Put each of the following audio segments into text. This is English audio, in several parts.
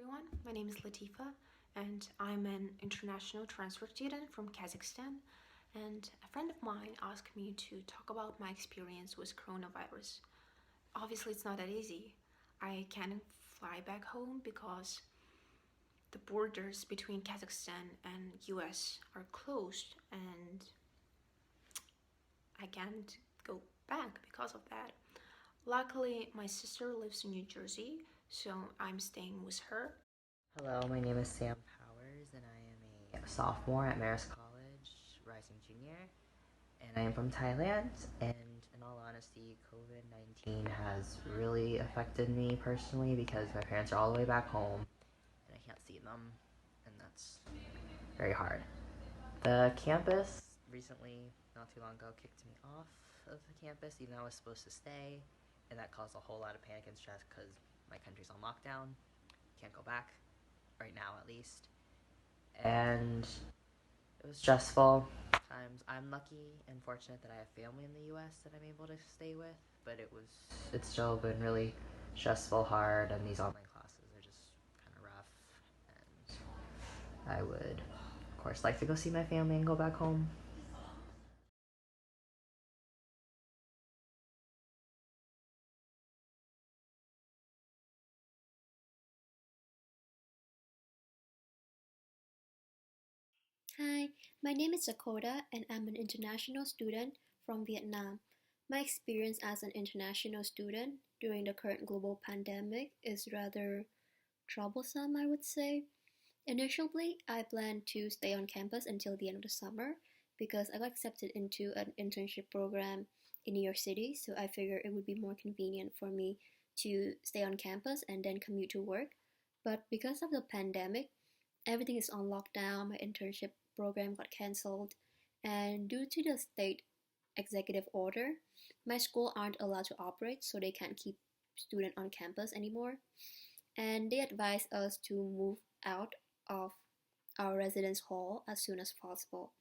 everyone, my name is Latifa and I'm an international transfer student from Kazakhstan, and a friend of mine asked me to talk about my experience with coronavirus. Obviously it's not that easy. I can't fly back home because the borders between Kazakhstan and US are closed and I can't go back because of that. Luckily, my sister lives in New Jersey, so I'm staying with her. Hello, my name is Sam Powers, and I am a sophomore at Marist College, rising junior, and I am from Thailand. And in all honesty, COVID 19 has really affected me personally because my parents are all the way back home and I can't see them, and that's very hard. The campus recently, not too long ago, kicked me off of the campus, even though I was supposed to stay, and that caused a whole lot of panic and stress because my country's on lockdown, can't go back right now at least. And it was stressful times. I'm lucky and fortunate that I have family in the US that I'm able to stay with, but it's still been really stressful, hard, and these online classes are just kind of rough. And I would, of course, like to go see my family and go back home. Hi, my name is Dakota and I'm an international student from Vietnam. My experience as an international student during the current global pandemic is rather troublesome, I would say. Initially, I planned to stay on campus until the end of the summer because I got accepted into an internship program in New York City, so I figured it would be more convenient for me to stay on campus and then commute to work. But because of the pandemic, everything is on lockdown. My internship program got cancelled, and due to the state executive order, my school aren't allowed to operate, so they can't keep student on campus anymore. And they advised us to move out of our residence hall as soon as possible.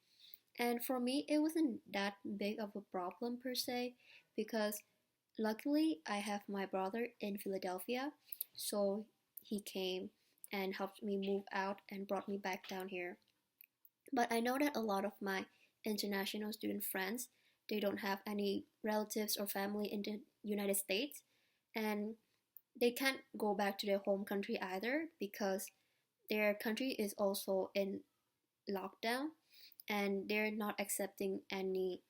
And for me, it wasn't that big of a problem per se because luckily I have my brother in Philadelphia, so he came and helped me move out and brought me back down here. But I know that a lot of my international student friends, they don't have any relatives or family in the United States, and they can't go back to their home country either because their country is also in lockdown and they're not accepting any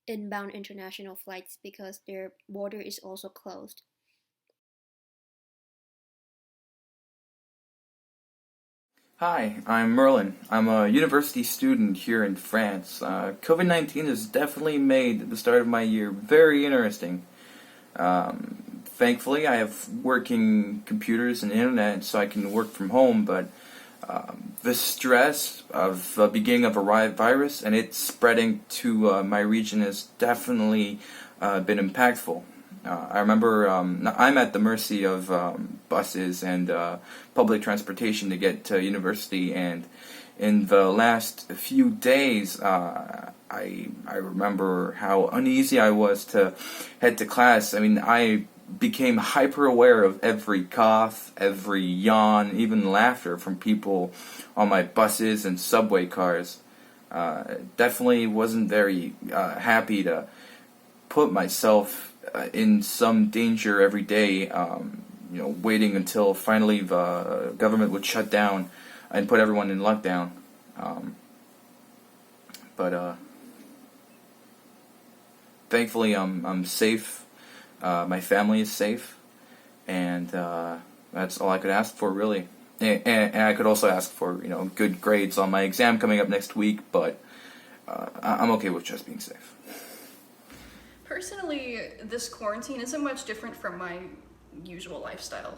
inbound international flights because their border is also closed. Hi, I'm Merlin. I'm a university student here in France. COVID 19 has definitely made the start of my year very interesting. Thankfully, I have working computers and internet, so I can work from home, but the stress of the beginning of a virus and it spreading to my region has definitely been impactful. I remember I'm at the mercy of buses and public transportation to get to university, and in the last few days, I remember how uneasy I was to head to class. I mean, I became hyper aware of every cough, every yawn, even laughter from people on my buses and subway cars. Definitely wasn't very happy to put myself in some danger every day, waiting until finally the government would shut down and put everyone in lockdown. But thankfully, I'm safe. My family is safe, and that's all I could ask for, really. And I could also ask for good grades on my exam coming up next week, but I'm okay with just being safe. Personally, this quarantine isn't much different from my usual lifestyle.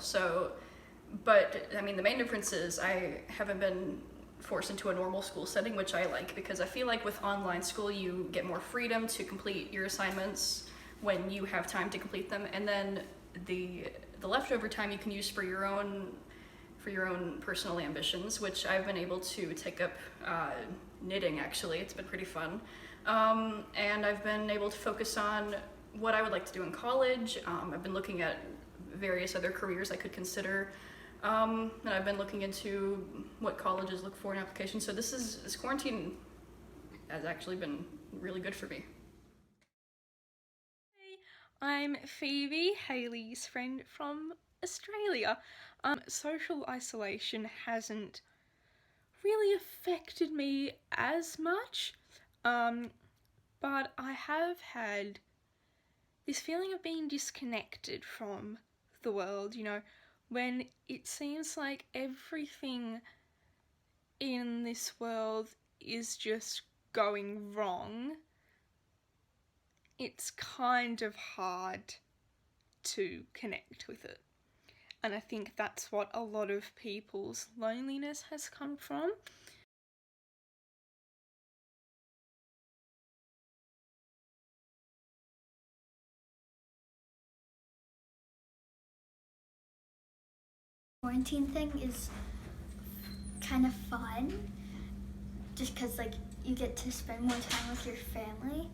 But I mean, the main difference is I haven't been forced into a normal school setting, which I like because I feel like with online school you get more freedom to complete your assignments when you have time to complete them, and then the leftover time you can use for your own personal ambitions, which I've been able to take up knitting. Actually, it's been pretty fun. And I've been able to focus on what I would like to do in college. I've been looking at various other careers I could consider. And I've been looking into what colleges look for in applications. So this quarantine has actually been really good for me. I'm Phoebe, Haley's friend from Australia. Social isolation hasn't really affected me as much, but I have had this feeling of being disconnected from the world, when it seems like everything in this world is just going wrong. It's kind of hard to connect with it. And I think that's what a lot of people's loneliness has come from. Quarantine thing is kind of fun just because like you get to spend more time with your family